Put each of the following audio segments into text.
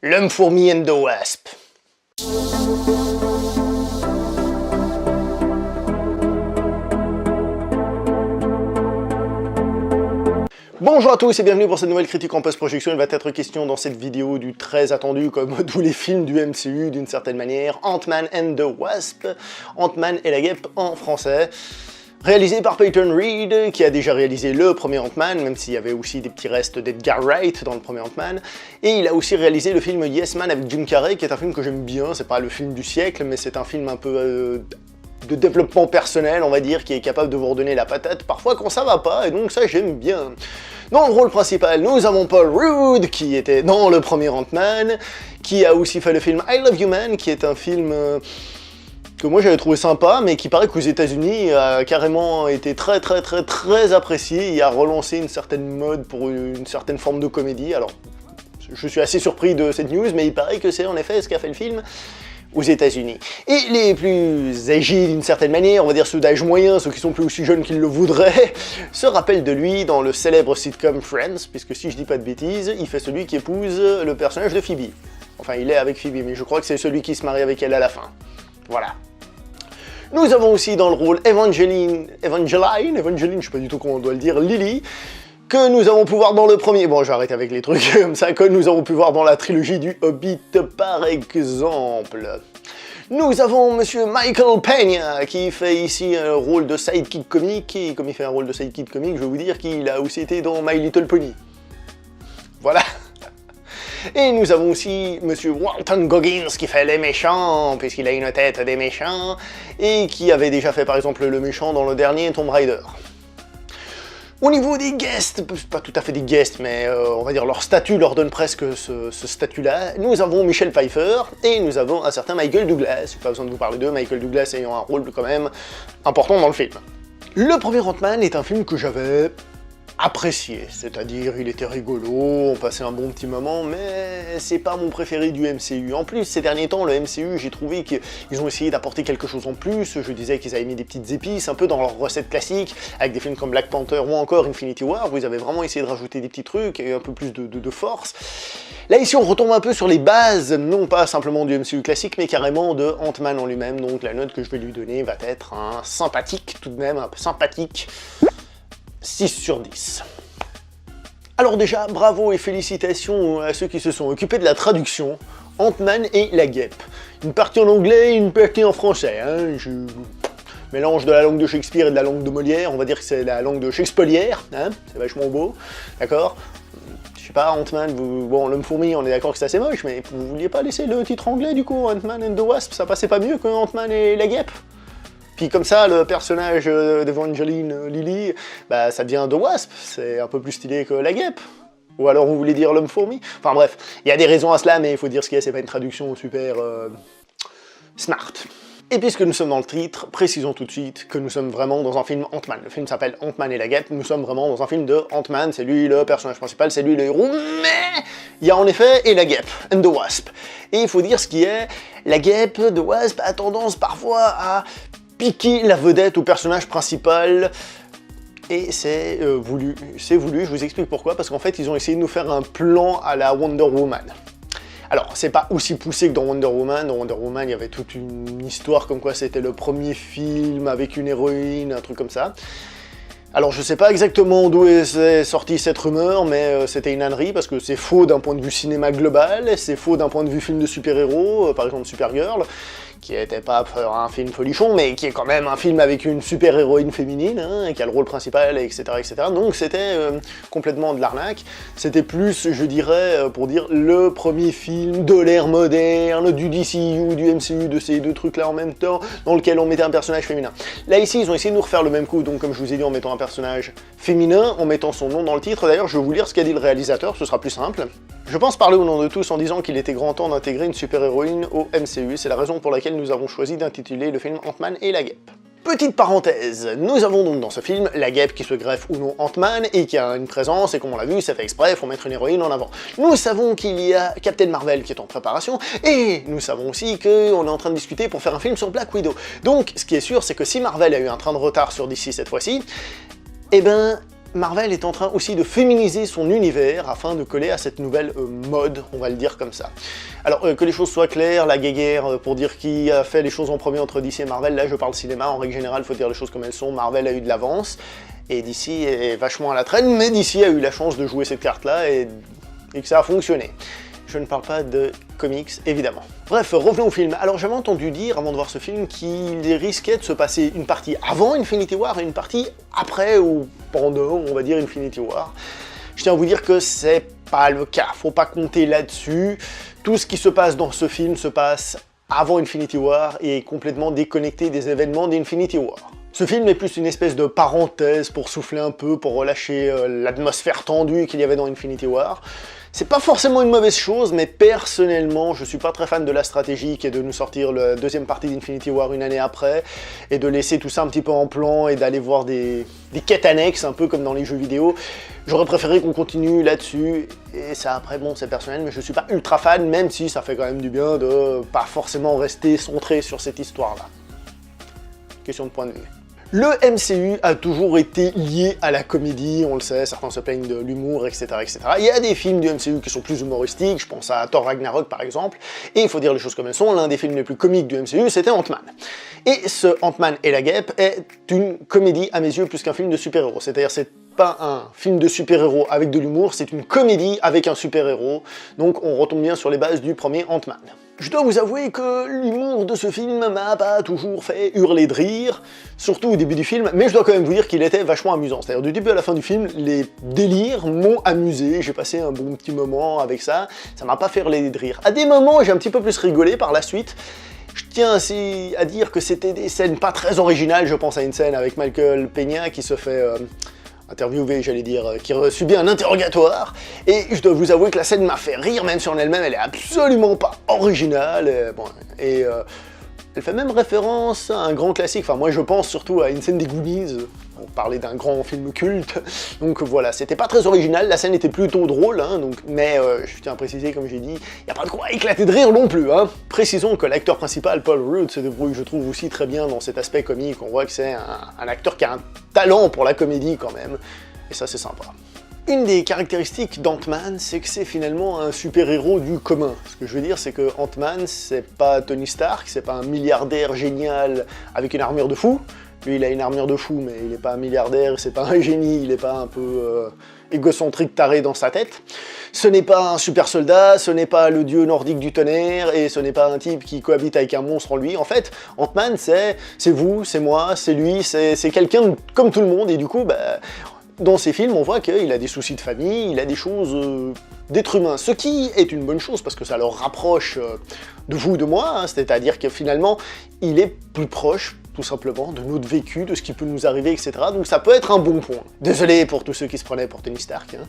L'Homme-Fourmi and the Wasp. Bonjour à tous et bienvenue pour cette nouvelle critique en post-projection. Il va être question dans cette vidéo du très attendu, comme tous les films du MCU d'une certaine manière, Ant-Man and the Wasp, Ant-Man et la guêpe en français. Réalisé par Peyton Reed, qui a déjà réalisé le premier Ant-Man, même s'il y avait aussi des petits restes d'Edgar Wright dans le premier Ant-Man. Et il a aussi réalisé le film Yes Man avec Jim Carrey, qui est un film que j'aime bien. C'est pas le film du siècle, mais c'est un film un peu de développement personnel, on va dire, qui est capable de vous redonner la patate parfois quand ça va pas, et donc ça j'aime bien. Dans le rôle principal, nous avons Paul Rudd, qui était dans le premier Ant-Man, qui a aussi fait le film I Love You Man, qui est un film que moi j'avais trouvé sympa, mais qui paraît qu'aux États-Unis a carrément été très apprécié, et a relancé une certaine mode pour une certaine forme de comédie. Alors, je suis assez surpris de cette news, mais il paraît que c'est en effet ce qu'a fait le film aux États-Unis. Et les plus âgés d'une certaine manière, on va dire ceux d'âge moyen, ceux qui sont plus aussi jeunes qu'ils le voudraient, se rappellent de lui dans le célèbre sitcom Friends, puisque si je dis pas de bêtises, il fait celui qui épouse le personnage de Phoebe. Enfin, il est avec Phoebe, mais je crois que c'est celui qui se marie avec elle à la fin. Voilà. Nous avons aussi dans le rôle Evangeline, je sais pas du tout comment on doit le dire, Lily, que nous avons pu voir dans le premier... Bon, j'arrête avec les trucs comme ça, que nous avons pu voir dans la trilogie du Hobbit, par exemple. Nous avons monsieur Michael Peña, qui fait ici un rôle de sidekick comique, et comme il fait un rôle de sidekick comique, je vais vous dire qu'il a aussi été dans My Little Pony. Voilà. Et nous avons aussi monsieur Walton Goggins qui fait les méchants, puisqu'il a une tête des méchants, et qui avait déjà fait par exemple le méchant dans le dernier Tomb Raider. Au niveau des guests, pas tout à fait des guests, mais on va dire leur statut leur donne presque ce statut-là, nous avons Michelle Pfeiffer, et nous avons un certain Michael Douglas, j'ai pas besoin de vous parler d'eux, Michael Douglas ayant un rôle quand même important dans le film. Le premier Ant-Man est un film que j'avais apprécié, c'est-à-dire il était rigolo, on passait un bon petit moment, mais c'est pas mon préféré du MCU. En plus, ces derniers temps, le MCU, j'ai trouvé qu'ils ont essayé d'apporter quelque chose en plus. Je disais qu'ils avaient mis des petites épices, un peu dans leur recette classique, avec des films comme Black Panther ou encore Infinity War, où ils avaient vraiment essayé de rajouter des petits trucs et un peu plus de force. Là, ici, on retombe un peu sur les bases, non pas simplement du MCU classique, mais carrément de Ant-Man en lui-même, donc la note que je vais lui donner va être un sympathique, tout de même, un peu sympathique. 6 sur 10. Alors déjà, bravo et félicitations à ceux qui se sont occupés de la traduction, Ant-Man et la guêpe. Une partie en anglais et une partie en français, hein. Mélange de la langue de Shakespeare et de la langue de Molière, on va dire que c'est la langue de Shakespeare, hein, c'est vachement beau, d'accord. Je sais pas, Ant-Man, bon, l'Homme-Fourmi, on est d'accord que c'est assez moche, mais vous vouliez pas laisser le titre anglais du coup, Ant-Man and the Wasp, ça passait pas mieux que Ant-Man et la guêpe? Puis comme ça, le personnage d'Evangeline Lily, bah ça devient The Wasp, c'est un peu plus stylé que la guêpe. Ou alors vous voulez dire l'Homme-Fourmi? Enfin bref, il y a des raisons à cela, mais il faut dire ce qu'il y a, c'est pas une traduction super smart. Et puisque nous sommes dans le titre, précisons tout de suite que nous sommes vraiment dans un film Ant-Man. Le film s'appelle Ant-Man et la guêpe, nous sommes vraiment dans un film de Ant-Man, c'est lui le personnage principal, c'est lui le héros, mais il y a en effet et la guêpe, and the Wasp. Et il faut dire ce qui est, la guêpe, The Wasp, a tendance parfois à piquer la vedette au personnage principal, et c'est voulu, je vous explique pourquoi, parce qu'en fait ils ont essayé de nous faire un plan à la Wonder Woman. Alors c'est pas aussi poussé que dans Wonder Woman il y avait toute une histoire comme quoi c'était le premier film avec une héroïne, un truc comme ça. Alors je sais pas exactement d'où est sortie cette rumeur, mais c'était une ânerie, parce que c'est faux d'un point de vue cinéma global, c'est faux d'un point de vue film de super-héros, par exemple Supergirl, qui n'était pas un film folichon, mais qui est quand même un film avec une super-héroïne féminine, hein, qui a le rôle principal, etc. etc. Donc c'était complètement de l'arnaque. C'était plus, je dirais, pour dire, le premier film de l'ère moderne, du DCU, du MCU, de ces deux trucs-là en même temps, dans lequel on mettait un personnage féminin. Là, ici, ils ont essayé de nous refaire le même coup, donc comme je vous ai dit, en mettant un personnage féminin, en mettant son nom dans le titre. D'ailleurs, je vais vous lire ce qu'a dit le réalisateur, ce sera plus simple. Je pense parler au nom de tous en disant qu'il était grand temps d'intégrer une super-héroïne au MCU, c'est la raison pour laquelle nous avons choisi d'intituler le film Ant-Man et la guêpe. Petite parenthèse, nous avons donc dans ce film la guêpe qui se greffe ou non Ant-Man et qui a une présence, et comme on l'a vu, c'est fait exprès, il faut mettre une héroïne en avant. Nous savons qu'il y a Captain Marvel qui est en préparation, et nous savons aussi qu'on est en train de discuter pour faire un film sur Black Widow. Donc, ce qui est sûr, c'est que si Marvel a eu un train de retard sur DC cette fois-ci, eh ben, Marvel est en train aussi de féminiser son univers afin de coller à cette nouvelle mode, on va le dire comme ça. Alors, que les choses soient claires, la guéguerre pour dire qui a fait les choses en premier entre DC et Marvel, là je parle cinéma, en règle générale, il faut dire les choses comme elles sont, Marvel a eu de l'avance, et DC est vachement à la traîne, mais DC a eu la chance de jouer cette carte-là, et que ça a fonctionné. Je ne parle pas de comics, évidemment. Bref, revenons au film. Alors j'avais entendu dire, avant de voir ce film, qu'il risquait de se passer une partie avant Infinity War et une partie après ou pendant, on va dire, Infinity War. Je tiens à vous dire que c'est pas le cas, faut pas compter là-dessus. Tout ce qui se passe dans ce film se passe avant Infinity War et est complètement déconnecté des événements d'Infinity War. Ce film est plus une espèce de parenthèse pour souffler un peu, pour relâcher l'atmosphère tendue qu'il y avait dans Infinity War. C'est pas forcément une mauvaise chose, mais personnellement, je suis pas très fan de la stratégie qui est de nous sortir la deuxième partie d'Infinity War une année après, et de laisser tout ça un petit peu en plan, et d'aller voir des quêtes annexes, un peu comme dans les jeux vidéo. J'aurais préféré qu'on continue là-dessus, et ça après, bon, c'est personnel, mais je suis pas ultra fan, même si ça fait quand même du bien de pas forcément rester centré sur cette histoire-là. Question de point de vue. Le MCU a toujours été lié à la comédie, on le sait, certains se plaignent de l'humour, etc., etc. Il y a des films du MCU qui sont plus humoristiques, je pense à Thor Ragnarok par exemple, et il faut dire les choses comme elles sont, l'un des films les plus comiques du MCU, c'était Ant-Man. Et ce Ant-Man et la Guêpe est une comédie à mes yeux plus qu'un film de super-héros, c'est-à-dire c'est pas un film de super-héros avec de l'humour, c'est une comédie avec un super-héros, donc on retombe bien sur les bases du premier Ant-Man. Je dois vous avouer que l'humour de ce film m'a pas toujours fait hurler de rire, surtout au début du film, mais je dois quand même vous dire qu'il était vachement amusant. C'est-à-dire du début à la fin du film, les délires m'ont amusé, j'ai passé un bon petit moment avec ça m'a pas fait hurler de rire. À des moments, j'ai un petit peu plus rigolé par la suite. Je tiens ainsi à dire que c'était des scènes pas très originales, je pense à une scène avec Michael Peña qui se fait... interviewé, j'allais dire, qui subit un interrogatoire, et je dois vous avouer que la scène m'a fait rire, même si en elle-même elle est absolument pas originale, elle fait même référence à un grand classique, enfin moi je pense surtout à une scène des Goonies, on parlait d'un grand film culte, donc voilà, c'était pas très original, la scène était plutôt drôle, hein, mais je tiens à préciser, comme j'ai dit, il n'y a pas de quoi éclater de rire non plus, hein. Précisons que l'acteur principal, Paul Rudd, se débrouille, je trouve, aussi très bien dans cet aspect comique, on voit que c'est un acteur qui a un talent pour la comédie quand même, et ça c'est sympa. Une des caractéristiques d'Ant-Man, c'est que c'est finalement un super-héros du commun. Ce que je veux dire, c'est que Ant-Man, c'est pas Tony Stark, c'est pas un milliardaire génial avec une armure de fou. Lui, il a une armure de fou, mais il est pas un milliardaire, c'est pas un génie, il est pas un peu égocentrique taré dans sa tête. Ce n'est pas un super soldat, ce n'est pas le dieu nordique du tonnerre, et ce n'est pas un type qui cohabite avec un monstre en lui. En fait, Ant-Man, c'est vous, c'est moi, c'est lui, c'est quelqu'un comme tout le monde, et du coup, dans ces films, on voit qu'il a des soucis de famille, il a des choses d'être humain, ce qui est une bonne chose parce que ça le rapproche de vous, de moi, hein, c'est-à-dire que finalement, il est plus proche, tout simplement, de notre vécu, de ce qui peut nous arriver, etc. Donc ça peut être un bon point. Désolé pour tous ceux qui se prenaient pour Tony Stark. Hein.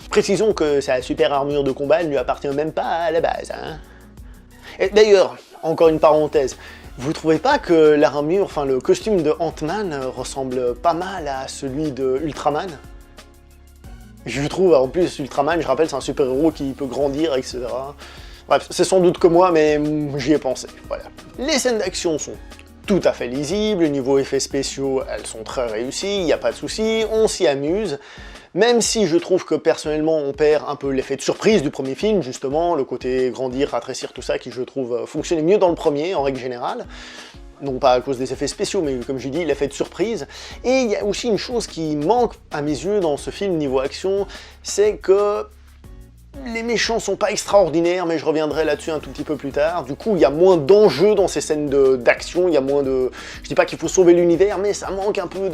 Précisons que sa super armure de combat ne lui appartient même pas à la base. Hein. Et d'ailleurs, encore une parenthèse, vous trouvez pas que l'armure, enfin le costume de Ant-Man ressemble pas mal à celui de Ultraman? Je trouve, en plus, Ultraman, je rappelle, c'est un super-héros qui peut grandir, etc. Bref, c'est sans doute que moi, mais j'y ai pensé, voilà. Les scènes d'action sont tout à fait lisibles, niveau effets spéciaux, elles sont très réussies, il n'y a pas de souci, on s'y amuse. Même si je trouve que personnellement on perd un peu l'effet de surprise du premier film, justement, le côté grandir, rétrécir, tout ça, qui je trouve fonctionnait mieux dans le premier, en règle générale. Non pas à cause des effets spéciaux, mais comme j'ai dit, l'effet de surprise. Et il y a aussi une chose qui manque à mes yeux dans ce film niveau action, c'est que les méchants sont pas extraordinaires, mais je reviendrai là-dessus un tout petit peu plus tard. Du coup, il y a moins d'enjeux dans ces scènes d'action, il y a moins de... Je dis pas qu'il faut sauver l'univers, mais ça manque un peu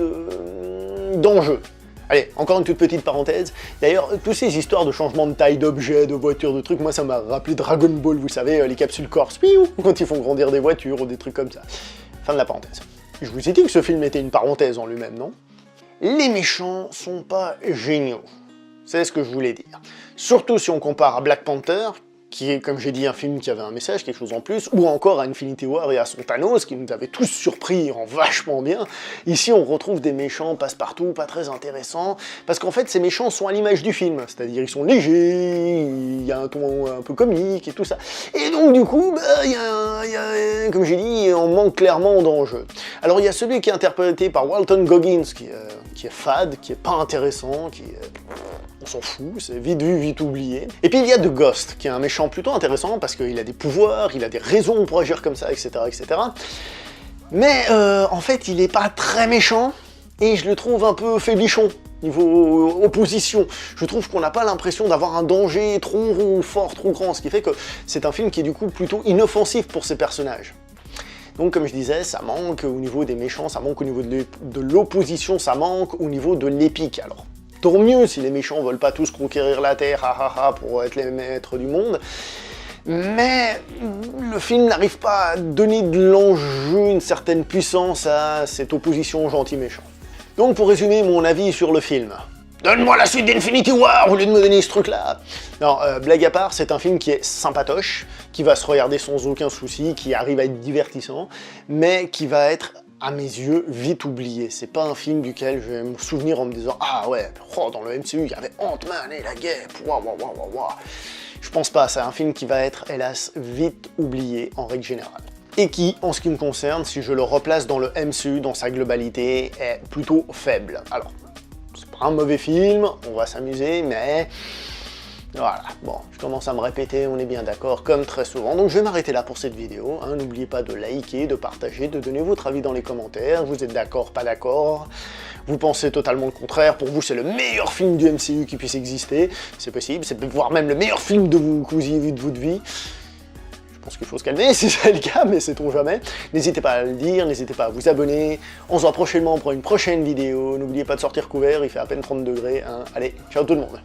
d'enjeux. Allez, encore une toute petite parenthèse. D'ailleurs, toutes ces histoires de changement de taille d'objets, de voitures, de trucs, moi ça m'a rappelé Dragon Ball, vous savez, les capsules Corse, quand ils font grandir des voitures ou des trucs comme ça. Fin de la parenthèse. Je vous ai dit que ce film était une parenthèse en lui-même, non? Les méchants sont pas géniaux. C'est ce que je voulais dire. Surtout si on compare à Black Panther, qui est, comme j'ai dit, un film qui avait un message, quelque chose en plus, ou encore à Infinity War et à son Thanos, qui nous avait tous surpris en vachement bien. Ici, on retrouve des méchants passe-partout, pas très intéressants, parce qu'en fait, ces méchants sont à l'image du film, c'est-à-dire ils sont légers, il y a un ton un peu comique et tout ça. Et donc, du coup, comme j'ai dit, on manque clairement d'enjeu. Alors, il y a celui qui est interprété par Walton Goggins, qui est fade, qui est pas intéressant, on s'en fout, c'est vite vu, vite oublié. Et puis il y a The Ghost, qui est un méchant plutôt intéressant parce qu'il a des pouvoirs, il a des raisons pour agir comme ça, etc. etc. Mais en fait, il est pas très méchant, et je le trouve un peu faiblichon, niveau opposition. Je trouve qu'on n'a pas l'impression d'avoir un danger trop fort, trop grand, ce qui fait que c'est un film qui est du coup plutôt inoffensif pour ses personnages. Donc comme je disais, ça manque au niveau des méchants, ça manque au niveau de l'opposition, ça manque au niveau de l'épique. Alors, tant mieux si les méchants veulent pas tous conquérir la Terre, pour être les maîtres du monde, mais le film n'arrive pas à donner de l'enjeu, une certaine puissance à cette opposition gentil-méchant. Donc pour résumer mon avis sur le film, donne-moi la suite d'Infinity War au lieu de me donner ce truc-là. Non, blague à part, c'est un film qui est sympatoche, qui va se regarder sans aucun souci, qui arrive à être divertissant, mais qui va être, à mes yeux, vite oublié. C'est pas un film duquel je vais me souvenir en me disant « Ah ouais, oh, dans le MCU, il y avait Ant-Man et la guêpe, waouh, waouh, waouh, waouh ». Je pense pas, c'est un film qui va être, hélas, vite oublié en règle générale. Et qui, en ce qui me concerne, si je le replace dans le MCU, dans sa globalité, est plutôt faible. Alors, c'est pas un mauvais film, on va s'amuser, mais... Voilà, bon, je commence à me répéter, on est bien d'accord, comme très souvent, donc je vais m'arrêter là pour cette vidéo, hein. N'oubliez pas de liker, de partager, de donner votre avis dans les commentaires, vous êtes d'accord, pas d'accord, vous pensez totalement le contraire, pour vous c'est le meilleur film du MCU qui puisse exister, c'est possible, c'est voire même le meilleur film que vous ayez vu de votre vie. Je pense qu'il faut se calmer si c'est le cas, mais sait-on jamais. N'hésitez pas à le dire, n'hésitez pas à vous abonner, on se voit prochainement pour une prochaine vidéo, n'oubliez pas de sortir couvert, il fait à peine 30 degrés, hein. Allez, ciao tout le monde.